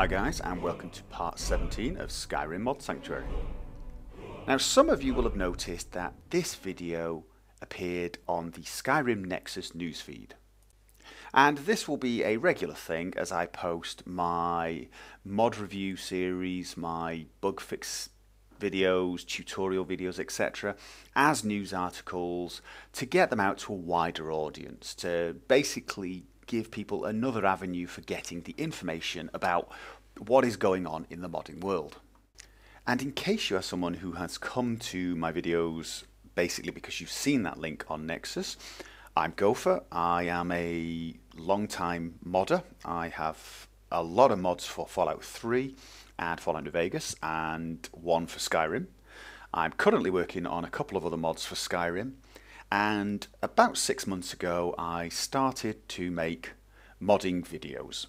Hi guys, and welcome to part 17 of Skyrim Mod Sanctuary. Now some of you will have noticed that this video appeared on the Skyrim Nexus newsfeed. And this will be a regular thing as I post my mod review series, my bug fix videos, tutorial videos, etc. as news articles to get them out to a wider audience, to basically give people another avenue for getting the information about what is going on in the modding world. And in case you are someone who has come to my videos basically because you've seen that link on Nexus, I'm Gopher. I am a long-time modder. I have a lot of mods for Fallout 3 and Fallout New Vegas and one for Skyrim. I'm currently working on a couple of other mods for Skyrim. And about 6 months ago, I started to make modding videos.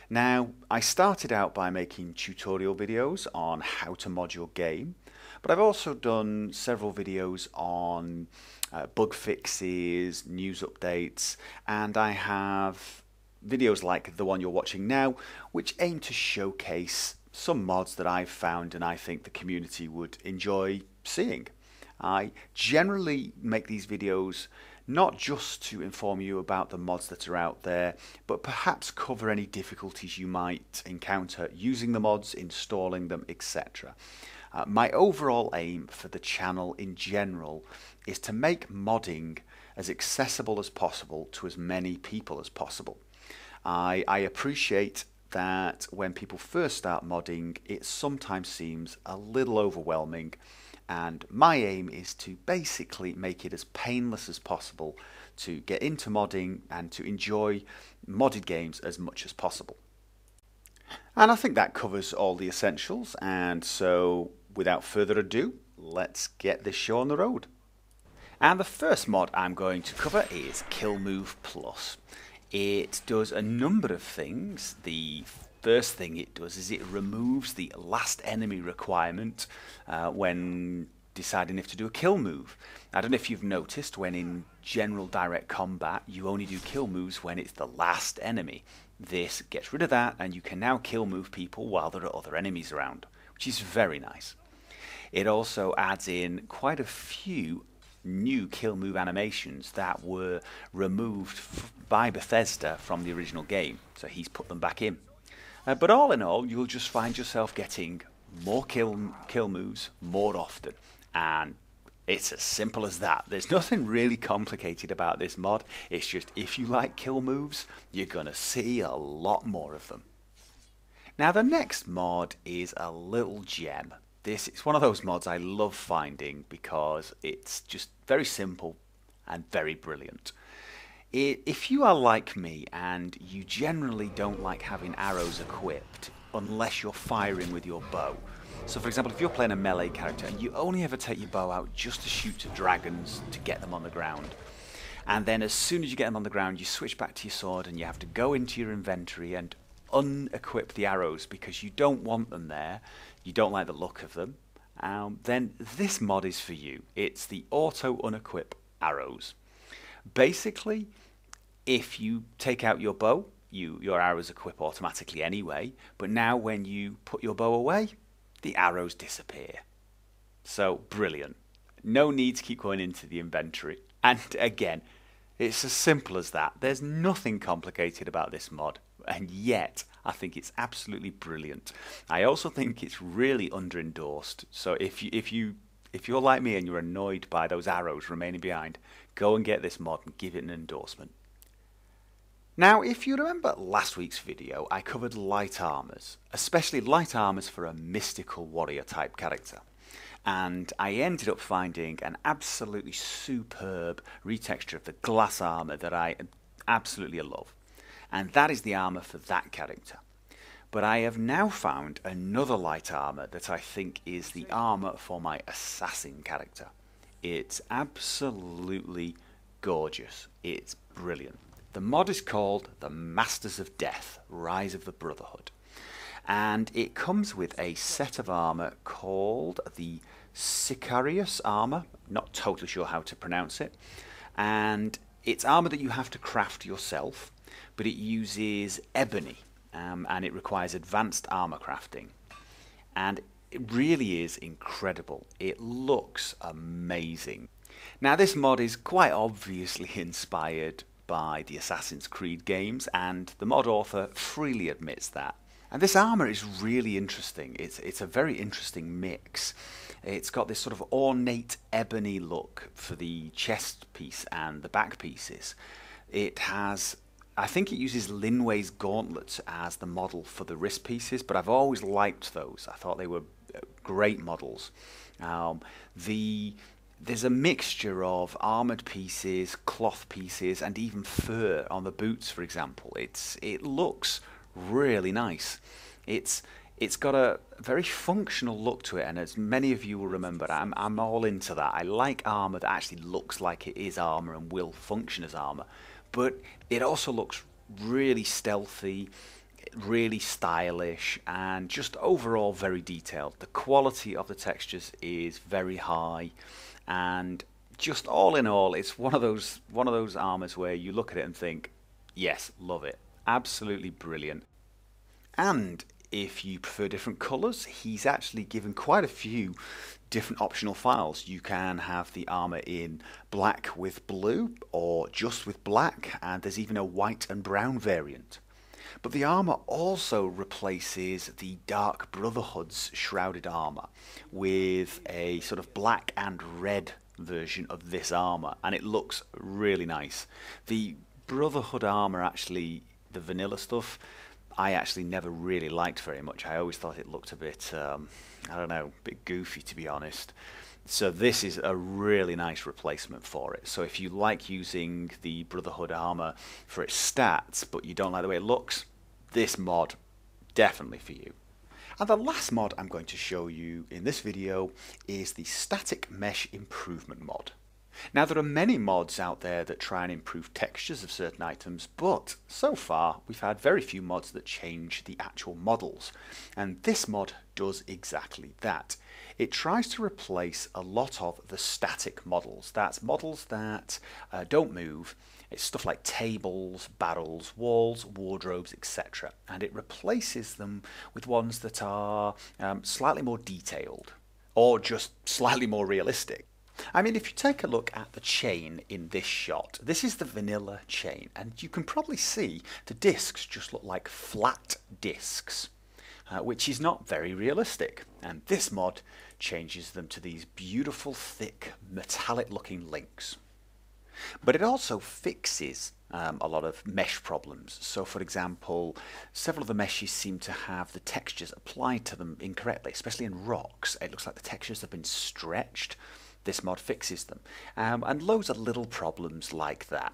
Now, I started out by making tutorial videos on how to mod your game, but I've also done several videos on bug fixes, news updates, and I have videos like the one you're watching now, which aim to showcase some mods that I've found and I think the community would enjoy seeing. I generally make these videos not just to inform you about the mods that are out there, but perhaps cover any difficulties you might encounter using the mods, installing them, etc. My overall aim for the channel in general is to make modding as accessible as possible to as many people as possible. I appreciate that when people first start modding, it sometimes seems a little overwhelming. And my aim is to basically make it as painless as possible to get into modding and to enjoy modded games as much as possible. And I think that covers all the essentials, and so without further ado, let's get this show on the road. And the first mod I'm going to cover is Killmove Plus. It does a number of things. The first thing it does is it removes the last enemy requirement when deciding if to do a kill move. I don't know if you've noticed, when in general direct combat you only do kill moves when it's the last enemy. This gets rid of that and you can now kill move people while there are other enemies around, which is very nice. It also adds in quite a few new kill move animations that were removed by Bethesda from the original game, so he's put them back in. But all in all, you'll just find yourself getting more kill moves more often. And it's as simple as that. There's nothing really complicated about this mod. It's just if you like kill moves, you're going to see a lot more of them. Now the next mod is a little gem. It's one of those mods I love finding because it's just very simple and very brilliant. If you are like me and you generally don't like having arrows equipped unless you're firing with your bow. So for example, if you're playing a melee character and you only ever take your bow out just to shoot at dragons to get them on the ground, and then as soon as you get them on the ground you switch back to your sword and you have to go into your inventory and unequip the arrows because you don't want them there, you don't like the look of them, then this mod is for you. It's the auto unequip arrows. Basically, if you take out your bow, your arrows equip automatically anyway, but now when you put your bow away, the arrows disappear. So brilliant. No need to keep going into the inventory. And again, it's as simple as that. There's nothing complicated about this mod, and yet I think it's absolutely brilliant. I also think it's really under-endorsed. So if you're like me and you're annoyed by those arrows remaining behind, go and get this mod and give it an endorsement. Now, if you remember last week's video, I covered light armors, especially light armors for a mystical warrior type character. And I ended up finding an absolutely superb retexture of the glass armor that I absolutely love. And that is the armor for that character. But I have now found another light armor that I think is the armor for my assassin character. It's absolutely gorgeous. It's brilliant. The mod is called the Masters of Death, Rise of the Brotherhood. And it comes with a set of armor called the Sicarius armor. Not totally sure how to pronounce it. And it's armor that you have to craft yourself, but it uses ebony. and it requires advanced armor crafting. And it really is incredible. It looks amazing. Now this mod is quite obviously inspired by the Assassin's Creed games, and the mod author freely admits that. And this armor is really interesting. It's a very interesting mix. It's got this sort of ornate ebony look for the chest piece and the back pieces. It has, I think it uses Linway's gauntlets as the model for the wrist pieces, but I've always liked those. I thought they were great models. There's a mixture of armoured pieces, cloth pieces, and even fur on the boots, for example. It looks really nice. It's got a very functional look to it, and as many of you will remember, I'm all into that. I like armour that actually looks like it is armour and will function as armour, but it also looks really stealthy, really stylish, and just overall very detailed. The quality of the textures is very high, and just all in all, it's one of those armors where you look at it and think, yes, love it, absolutely brilliant. And if you prefer different colours, he's actually given quite a few different optional files. You can have the armour in black with blue, or just with black, and there's even a white and brown variant. But the armour also replaces the Dark Brotherhood's shrouded armour with a sort of black and red version of this armour, and it looks really nice. The Brotherhood armour, actually, the vanilla stuff, I actually never really liked very much. I always thought it looked a bit, I don't know, a bit goofy, to be honest. So this is a really nice replacement for it. So if you like using the Brotherhood armor for its stats, but you don't like the way it looks, this mod, definitely for you. And the last mod I'm going to show you in this video is the Static Mesh Improvement mod. Now there are many mods out there that try and improve textures of certain items, but so far we've had very few mods that change the actual models. And this mod does exactly that. It tries to replace a lot of the static models. That's models that don't move. It's stuff like tables, barrels, walls, wardrobes, etc. And it replaces them with ones that are slightly more detailed or just slightly more realistic. I mean, if you take a look at the chain in this shot, this is the vanilla chain, and you can probably see the discs just look like flat discs, which is not very realistic. And this mod changes them to these beautiful, thick, metallic-looking links. But it also fixes a lot of mesh problems. So, for example, several of the meshes seem to have the textures applied to them incorrectly, especially in rocks. It looks like the textures have been stretched. This mod fixes them, and loads of little problems like that.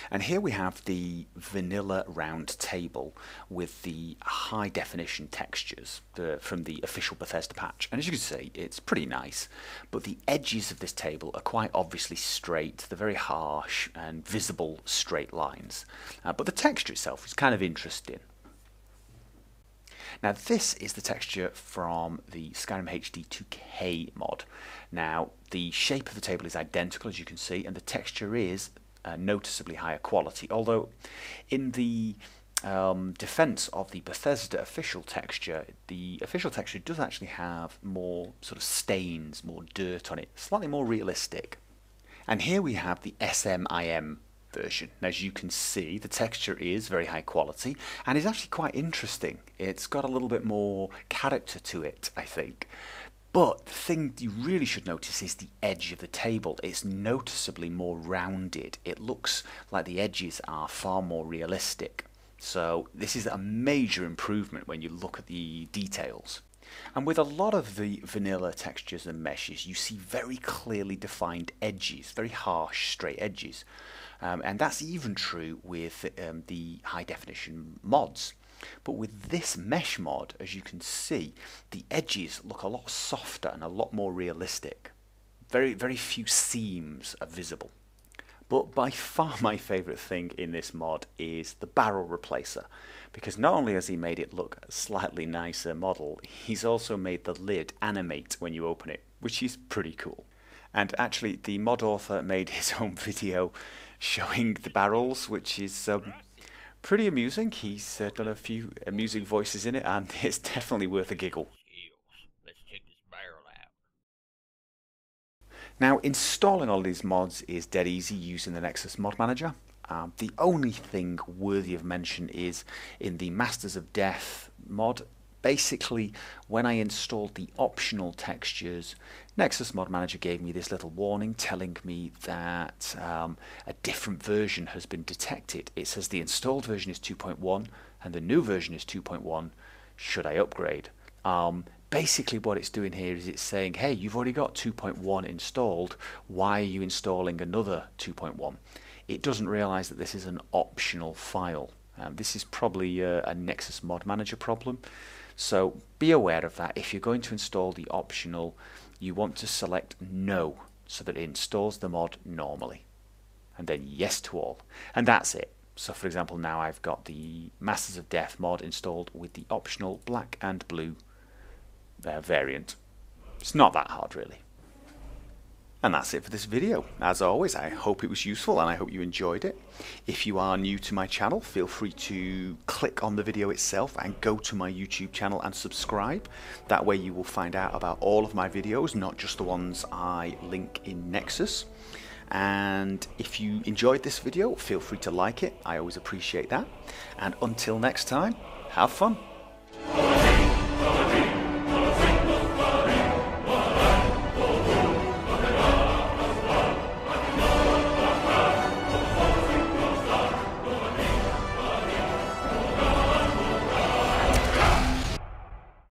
And here we have the vanilla round table with the high definition textures from the official Bethesda patch. And as you can see, it's pretty nice, but the edges of this table are quite obviously straight. They're very harsh and visible straight lines. But the texture itself is kind of interesting. Now this is the texture from the Skyrim HD 2K mod. Now the shape of the table is identical, as you can see, and the texture is noticeably higher quality, although in the defense of the Bethesda official texture, the official texture does actually have more sort of stains, more dirt on it, slightly more realistic. And here we have the SMIM version. As you can see, the texture is very high quality and is actually quite interesting. It's got a little bit more character to it, I think. But the thing you really should notice is the edge of the table. It's noticeably more rounded. It looks like the edges are far more realistic. So this is a major improvement when you look at the details. And with a lot of the vanilla textures and meshes, you see very clearly defined edges, very harsh, straight edges. And that's even true with the high definition mods. But with this mesh mod, as you can see, the edges look a lot softer and a lot more realistic. Very, very few seams are visible. But by far my favourite thing in this mod is the barrel replacer, because not only has he made it look a slightly nicer model, he's also made the lid animate when you open it, which is pretty cool. And actually the mod author made his own video showing the barrels, which is pretty amusing. He's done a few amusing voices in it, and it's definitely worth a giggle. Let's check this barrel out. Now, installing all these mods is dead easy using the Nexus Mod Manager. The only thing worthy of mention is in the Masters of Death mod. Basically, when I installed the optional textures, Nexus Mod Manager gave me this little warning telling me that a different version has been detected. It says the installed version is 2.1 and the new version is 2.1. Should I upgrade? Basically what it's doing here is it's saying, hey, you've already got 2.1 installed, why are you installing another 2.1? It doesn't realize that this is an optional file. This is probably a Nexus Mod Manager problem. So be aware of that. If you're going to install the optional, you want to select no so that it installs the mod normally. And then yes to all. And that's it. So for example, now I've got the Masters of Death mod installed with the optional black and blue variant. It's not that hard really. And that's it for this video. As always, I hope it was useful and I hope you enjoyed it. If you are new to my channel, feel free to click on the video itself and go to my YouTube channel and subscribe. That way you will find out about all of my videos, not just the ones I link in Nexus. And if you enjoyed this video, feel free to like it. I always appreciate that. And until next time, have fun.